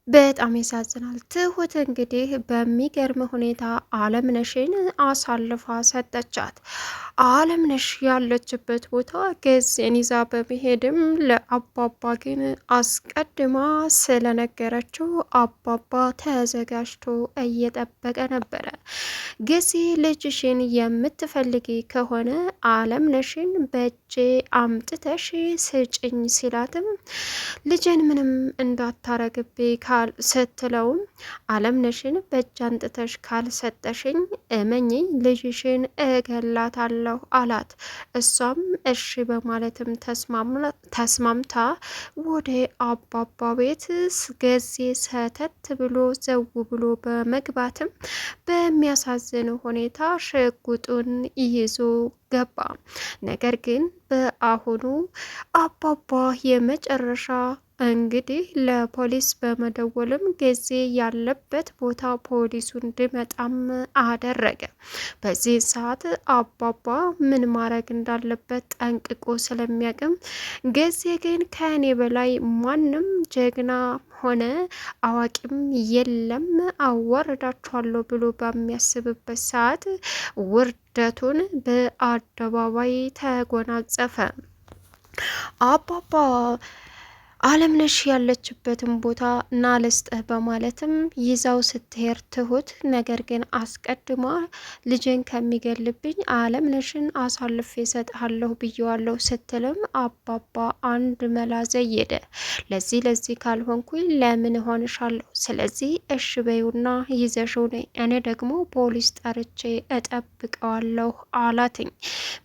በጣም ያሳዝናል። ትሁት እንግዲህ በሚገርም ሁኔታ አለምነሽን አሳልፋ ሰጠቻት። አለምነሽ ያለችበት ቦታ ገዜን ይዛ በመሄድም ለአባባ ግን አስቀድማ ስለነገረችው አባባ ተዘጋጅቶ እየጠበቀ ነበረ። ጊዜ ልጅሽን የምትፈልጊ ከሆነ አለምነሽን በእጄ አምጥተሽ ስጭኝ ሲላትም ልጅን ምንም እንዳታረግቤ ካል ስትለውም አለምነሽን በእጅ አንጥተሽ ካልሰጠሽኝ እመኝኝ ልጅሽን እገላታለሁ አላት። እሷም እሺ በማለትም ተስማምታ ወደ አባባ ቤት ገዜ ሰተት ብሎ ዘው ብሎ በመግባትም በሚያሳዝን ሁኔታ ሽጉጡን ይዞ ገባ። ነገር ግን በአሁኑ አባባ የመጨረሻ እንግዲህ ለፖሊስ በመደወልም ጊዜ ያለበት ቦታ ፖሊሱ እንዲመጣም አደረገ። በዚህ ሰዓት አባባ ምን ማድረግ እንዳለበት ጠንቅቆ ስለሚያቅም ጊዜ ግን ከእኔ በላይ ማንም ጀግና ሆነ አዋቂም የለም አዋርዳችኋለሁ ብሎ በሚያስብበት ሰዓት ውርደቱን በአደባባይ ተጎናጸፈ። አባባ አለምነሽ ያለችበትን ቦታ ናልስጥህ በማለትም ይዛው ስትሄድ ትሁት ነገር ግን አስቀድማ ልጅን ከሚገልብኝ አለምነሽን አሳልፌ እሰጥሃለሁ ብዬዋለሁ ስትልም አባባ አንድ መላ ዘየደ። ለዚህ ካልሆንኩኝ ለምን እሆንሻለሁ? ስለዚህ እሽ በይውና ይዘሽው ነይ፣ እኔ ደግሞ ፖሊስ ጠርቼ እጠብቀዋለሁ አላትኝ።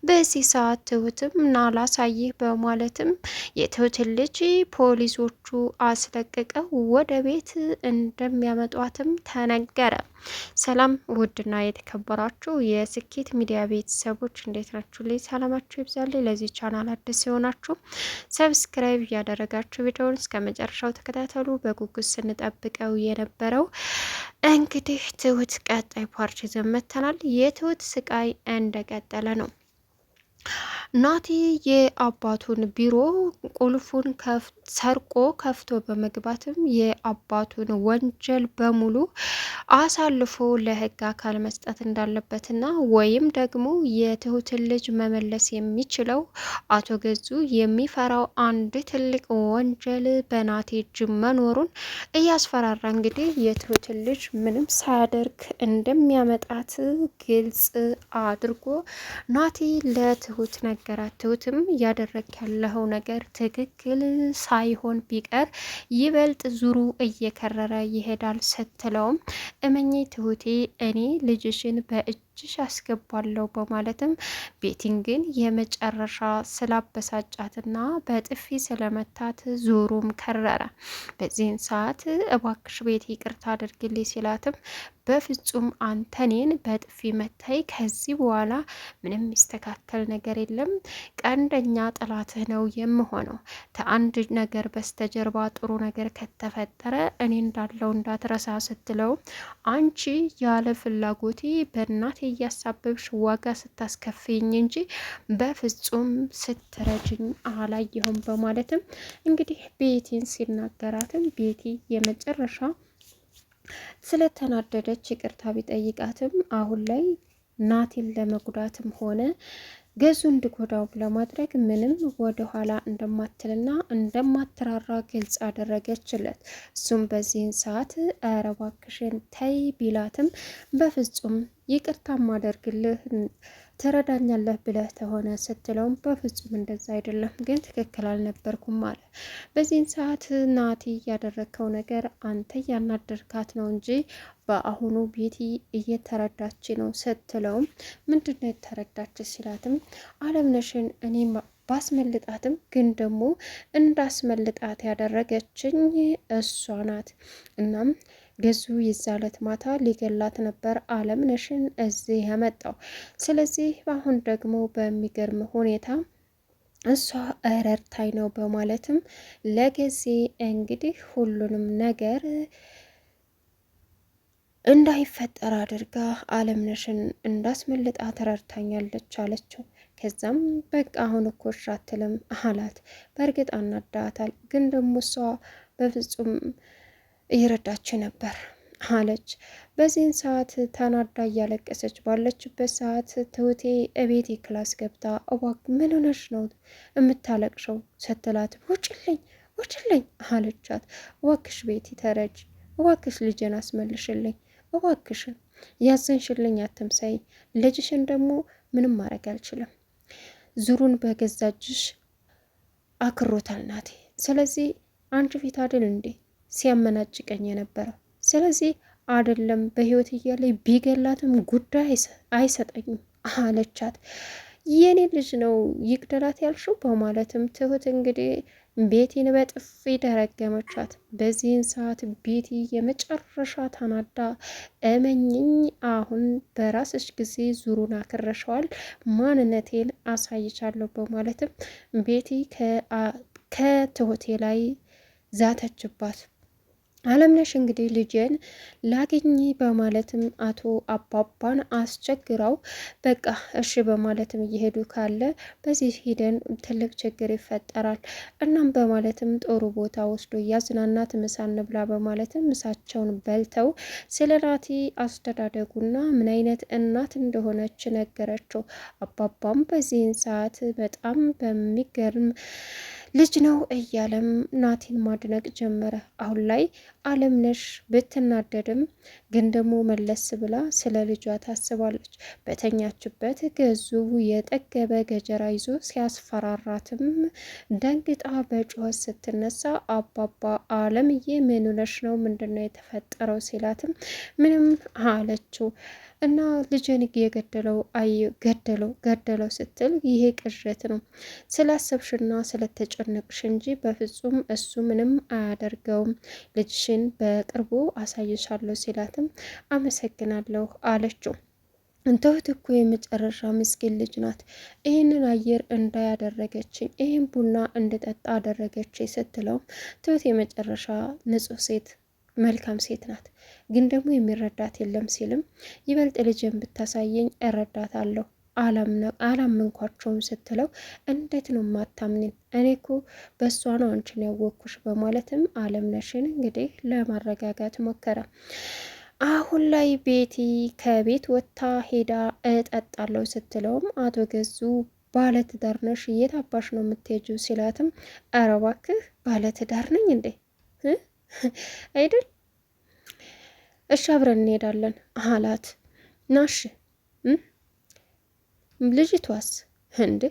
በዚህ ሰዓት ትሁትም ናላሳይህ በማለትም የትሁትን ልጅ ፖሊሶቹ አስለቅቀው ወደ ቤት እንደሚያመጧትም ተነገረ። ሰላም ውድና የተከበራችሁ የስኬት ሚዲያ ቤተሰቦች እንዴት ናችሁ? ላይ ሰላማችሁ ይብዛልኝ። ለዚህ ቻናል አዲስ ሲሆናችሁ ሰብስክራይብ እያደረጋችሁ ቪዲዮውን እስከ መጨረሻው ተከታተሉ። በጉጉት ስንጠብቀው የነበረው እንግዲህ ትሁት ቀጣይ ፓርት ይዘን መጥተናል። የትሁት ስቃይ እንደቀጠለ ነው። ናቲ የአባቱን ቢሮ ቁልፉን ሰርቆ ከፍቶ በመግባትም የአባቱን ወንጀል በሙሉ አሳልፎ ለሕግ አካል መስጠት እንዳለበትና ወይም ደግሞ የትሁትን ልጅ መመለስ የሚችለው አቶ ገዙ የሚፈራው አንድ ትልቅ ወንጀል በናቲ እጅ መኖሩን እያስፈራራ እንግዲህ የትሁትን ልጅ ምንም ሳያደርግ እንደሚያመጣት ግልጽ አድርጎ ናቲ ለትሁት ነገራት። ትሁትም እያደረግ ያለው ነገር ትክክል ሳይሆን ቢቀር ይበልጥ ዙሩ እየከረረ ይሄዳል ስትለውም እመኚ ትሁቴ እኔ ልጅሽን በእጅሽ አስገባለሁ በማለትም ቤቲንግን የመጨረሻ ስላበሳጫትና በጥፊ ስለመታት ዙሩም ከረረ። በዚህን ሰዓት እባክሽ ቤት ይቅርታ አድርግልኝ ሲላትም በፍጹም አንተኔን በጥፊ መታይ ከዚህ በኋላ ምንም የሚስተካከል ነገር የለም፣ ቀንደኛ ጠላትህ ነው የምሆነው። ከአንድ ነገር በስተጀርባ ጥሩ ነገር ከተፈጠረ እኔ እንዳለው እንዳትረሳ ስትለው አንቺ ያለ ፍላጎቴ በእናቴ እያሳበብሽ ዋጋ ስታስከፍይኝ እንጂ በፍጹም ስትረጅኝ አላየሁም በማለትም እንግዲህ ቤቲን ሲናገራትም ቤቲ የመጨረሻ ስለተናደደች ይቅርታ ቢጠይቃትም አሁን ላይ ናቲን ለመጉዳትም ሆነ ገዙ እንዲጎዳው ለማድረግ ምንም ወደ ኋላ እንደማትልና እንደማትራራ ግልጽ አደረገችለት። እሱም በዚህን ሰዓት ኧረ እባክሽን ተይ ቢላትም በፍጹም ይቅርታ ማደርግልህ ትረዳኛለህ ብለህ ተሆነ ስትለውም በፍጹም እንደዛ አይደለም፣ ግን ትክክል አልነበርኩም አለ። በዚህን ሰዓት ናቲ ያደረግከው ነገር አንተ እያናደርካት ነው እንጂ በአሁኑ ቤቲ እየተረዳች ነው ስትለውም ምንድነው የተረዳች ሲላትም አለምነሽን እኔ ባስመልጣትም ግን ደግሞ እንዳስመልጣት ያደረገችኝ እሷ ናት። እናም ገዙ ይዛለት ማታ ሊገላት ነበር አለምነሽን እዚህ ያመጣው። ስለዚህ አሁን ደግሞ በሚገርም ሁኔታ እሷ ረድታኝ ነው በማለትም ለጊዜ እንግዲህ ሁሉንም ነገር እንዳይፈጠር አድርጋ አለምነሽን እንዳስመልጣ ተረድታኛለች አለችው። ከዛም በቃ አሁን እኮ እሺ አትልም አላት። በእርግጥ አናዳታል፣ ግን ደግሞ እሷ በፍጹም እየረዳች ነበር አለች። በዚህን ሰዓት ተናዳ እያለቀሰች ባለችበት ሰዓት ትሁቴ እቤቴ ክላስ ገብታ እባክህ ምን ሆነሽ ነው የምታለቅሸው ስትላት ውጭልኝ ውጭልኝ አለቻት። እባክሽ ቤቲ ተረጅ፣ እባክሽ ልጄን አስመልሽልኝ፣ እባክሽን ያዘንሽልኝ አትምሰይ፣ ልጅሽን ደግሞ ምንም ማድረግ አልችልም፣ ዙሩን በገዛ እጅሽ አክሮታል ናቴ። ስለዚህ አንቺ ፊት አይደል እንዴ ሲያመናጭቀኝ የነበረው? ስለዚህ አይደለም በህይወት እያለ ቢገላትም ጉዳይ አይሰጠኝም አለቻት። የኔ ልጅ ነው ይግደላት ያልሽው በማለትም ትሁት እንግዲህ ቤቲን በጥፊ ደረገመቻት። በዚህን ሰዓት ቤቲ የመጨረሻ ተናዳ እመኝኝ አሁን በራስሽ ጊዜ ዙሩን አክረሸዋል፣ ማንነቴን አሳይቻለሁ በማለትም ቤቲ ከትሁቴ ላይ ዛተችባት። አለምነሽ እንግዲህ ልጄን ላግኝ በማለትም አቶ አባባን አስቸግራው በቃ እሺ በማለትም እየሄዱ ካለ በዚህ ሂደን ትልቅ ችግር ይፈጠራል፣ እናም በማለትም ጥሩ ቦታ ወስዶ እያዝናናት ምሳ እንብላ በማለትም ምሳቸውን በልተው ስለ ናቲ አስተዳደጉና ምን አይነት እናት እንደሆነች ነገረችው። አባባም በዚህን ሰዓት በጣም በሚገርም ልጅ ነው እያለም ናቲን ማድነቅ ጀመረ። አሁን ላይ አለምነሽ ብትናደድም ግን ደግሞ መለስ ብላ ስለ ልጇ ታስባለች። በተኛችበት ገዙ የጠገበ ገጀራ ይዞ ሲያስፈራራትም ደንግጣ በጩኸት ስትነሳ አባባ አለምዬ ምን ሆነሽ ነው ምንድነው የተፈጠረው ሲላትም ምንም አለችው። እና ልጅን የገደለው ገደለው ስትል ይሄ ቅዠት ነው ስላሰብሽና ስለተጨነቅሽ እንጂ በፍጹም እሱ ምንም አያደርገውም፣ ልጅሽን በቅርቡ አሳይሻለሁ ሲላትም አመሰግናለሁ አለችው። ትሁት እኮ የመጨረሻ ምስኪን ልጅ ናት፣ ይህንን አየር እንዳያደረገችኝ ይህን ቡና እንድጠጣ አደረገች ስትለው ትሁት የመጨረሻ ንጹሕ ሴት መልካም ሴት ናት፣ ግን ደግሞ የሚረዳት የለም ሲልም ይበልጥ ልጅን ብታሳየኝ እረዳታለሁ አላመንኳቸውም ስትለው እንዴት ነው ማታምንን? እኔ እኮ በእሷ ነው አንቺን ያወቅኩሽ በማለትም አለምነሽን እንግዲህ ለማረጋጋት ሞከረ። አሁን ላይ ቤቲ ከቤት ወጥታ ሄዳ እጠጣለሁ ስትለውም አቶ ገዙ ባለትዳር ነሽ የት አባሽ ነው የምትሄጂው ሲላትም ኧረ እባክህ ባለትዳር ነኝ እንዴ አይደል? እሺ አብረን እንሄዳለን አላት። ናሽ ልጅቷስ እንዴ?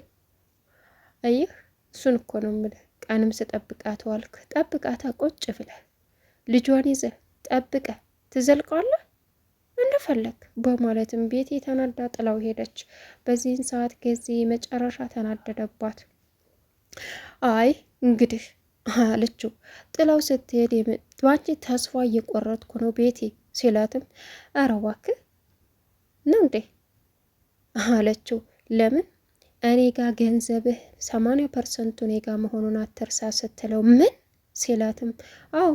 አየህ እሱን እኮ ነው የምልህ። ቀንም ስጠብቃት ዋልክ፣ ጠብቃታ ቁጭ ብለህ ልጇን ይዘህ ጠብቀህ ትዘልቀዋለህ እንደፈለግ በማለትም ቤት የተናዳ ጥላው ሄደች። በዚህን ሰዓት ጊዜ መጨረሻ ተናደደባት። አይ እንግዲህ አለችው። ጥላው ስትሄድ ባንቺ ተስፋ እየቆረጥኩ ነው ቤቴ ሲላትም ኧረ እባክህ ነው እንዴ አለችው። ለምን እኔ ጋ ገንዘብህ 80% እኔ ጋ መሆኑን አትርሳ ስትለው ምን ሲላትም አዎ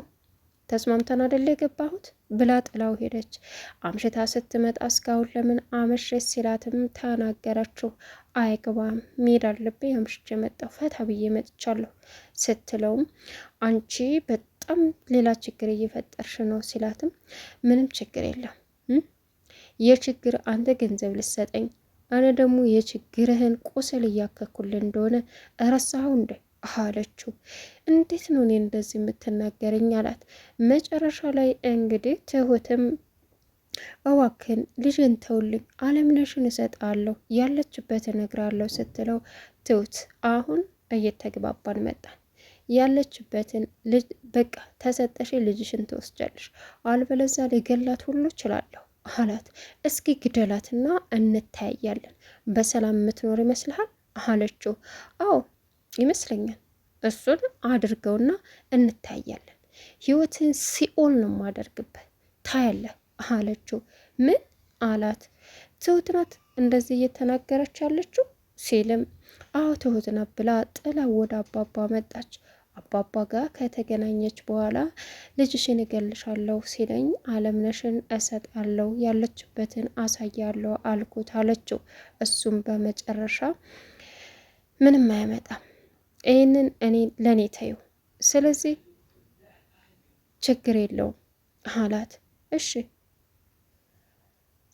ተስማምተን አይደለ የገባሁት ብላ ጥላው ሄደች። አምሽታ ስትመጣ እስካሁን ለምን አመሸች ሲላትም ተናገረችው። አይግባም መሄድ አለብኝ አምሽቼ መጣሁ ፈታ ብዬ መጥቻለሁ ስትለውም አንቺ በጣም ሌላ ችግር እየፈጠርሽ ነው ሲላትም ምንም ችግር የለም የችግር አንተ ገንዘብ ልሰጠኝ እኔ ደግሞ የችግርህን ቁስል እያከኩልን እንደሆነ እረሳኸው እንዴ አለችው። እንዴት ነው እኔ እንደዚህ የምትናገረኝ አላት። መጨረሻ ላይ እንግዲህ ትሁትም እዋክን ልጅን ተውልኝ አለምነሽን እሰጣለሁ ያለችበት እነግራለሁ ስትለው ትሁት አሁን እየተግባባን መጣን ያለችበትን ልጅ በቃ ተሰጠሽ ልጅሽን ትወስጃለሽ አልበለዛ ልገላት ሁሉ እችላለሁ አላት። እስኪ ግደላትና እንታያያለን በሰላም የምትኖር ይመስልሃል አለችው። አዎ ይመስለኛል እሱን አድርገውና እንታያለን ህይወትን ሲኦል ነው ማደርግበት ታያለህ አለችው። ምን አላት። ትሁት ናት እንደዚህ እየተናገረች ያለችው ሲልም አዎ ትሁት ናት ብላ ጥላ ወደ አባባ መጣች። አባባ ጋር ከተገናኘች በኋላ ልጅሽን እገልሻለሁ ሲለኝ አለምነሽን እሰጣለሁ ያለችበትን አሳያለሁ አልኩት አለችው። እሱም በመጨረሻ ምንም አያመጣም ይህንን እኔ ለእኔ ተይው፣ ስለዚህ ችግር የለውም አላት። እሺ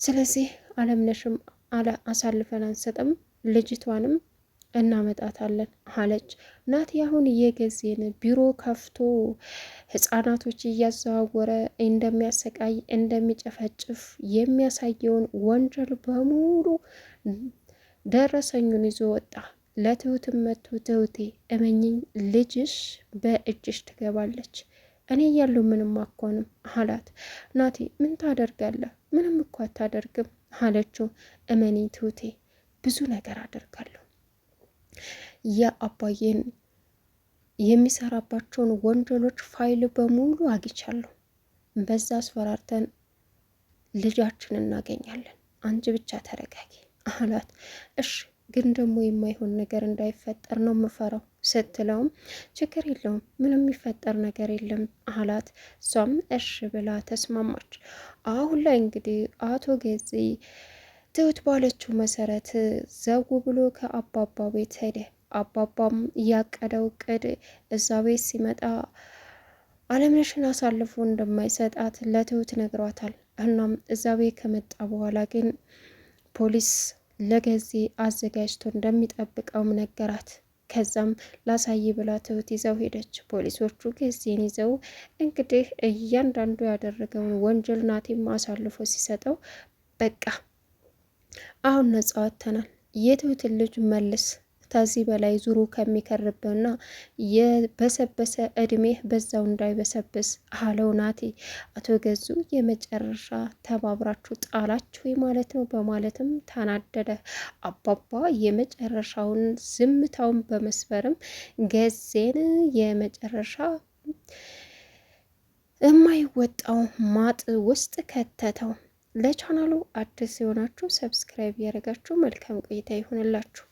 ስለዚህ አለምነሽም አሳልፈን አንሰጥም፣ ልጅቷንም እናመጣታለን አለች። ናቲ አሁን እየገዜን ቢሮ ከፍቶ ህፃናቶች እያዘዋወረ እንደሚያሰቃይ እንደሚጨፈጭፍ የሚያሳየውን ወንጀል በሙሉ ደረሰኙን ይዞ ወጣ። ለትሁትም መቶ ትሁቴ እመኝኝ ልጅሽ በእጅሽ ትገባለች፣ እኔ እያለሁ ምንም አኮንም አላት። ናቲ ምን ታደርጋለህ? ምንም እኮ አታደርግም አለችው። እመኒኝ ትሁቴ ብዙ ነገር አደርጋለሁ፣ የአባዬን የሚሰራባቸውን ወንጀሎች ፋይል በሙሉ አግኝቻለሁ፣ በዛ አስፈራርተን ልጃችን እናገኛለን፣ አንቺ ብቻ ተረጋጊ አላት። እሺ ግን ደግሞ የማይሆን ነገር እንዳይፈጠር ነው የምፈራው ስትለውም ችግር የለውም ምንም የሚፈጠር ነገር የለም አላት። እሷም እሺ ብላ ተስማማች። አሁን ላይ እንግዲህ አቶ ገዜ ትሁት ባለችው መሰረት ዘው ብሎ ከአባባ ቤት ሄደ። አባባም ያቀደው እቅድ እዛ ቤት ሲመጣ አለምነሽን አሳልፎ እንደማይሰጣት ለትሁት ነግሯታል። እናም እዛ ቤት ከመጣ በኋላ ግን ፖሊስ ለገዜ አዘጋጅቶ እንደሚጠብቀውም ነገራት። ከዛም ላሳይ ብላ ትሁት ይዘው ሄደች። ፖሊሶቹ ገዜን ይዘው እንግዲህ እያንዳንዱ ያደረገውን ወንጀል ናቲም አሳልፎ ሲሰጠው በቃ አሁን ነጻ ወጥተናል፣ የትሁትን ልጅ መልስ፣ ከዚህ በላይ ዙሩ ከሚከርብና የበሰበሰ እድሜህ በዛው እንዳይበሰብስ አለው ናቲ። አቶ ገዙ የመጨረሻ ተባብራችሁ ጣላችሁ ማለት ነው በማለትም ተናደደ። አባባ የመጨረሻውን ዝምታውን በመስበርም ገዜን የመጨረሻ የማይወጣው ማጥ ውስጥ ከተተው። ለቻናሉ አዲስ የሆናችሁ ሰብስክራይብ ያደረጋችሁ መልካም ቆይታ ይሆንላችሁ።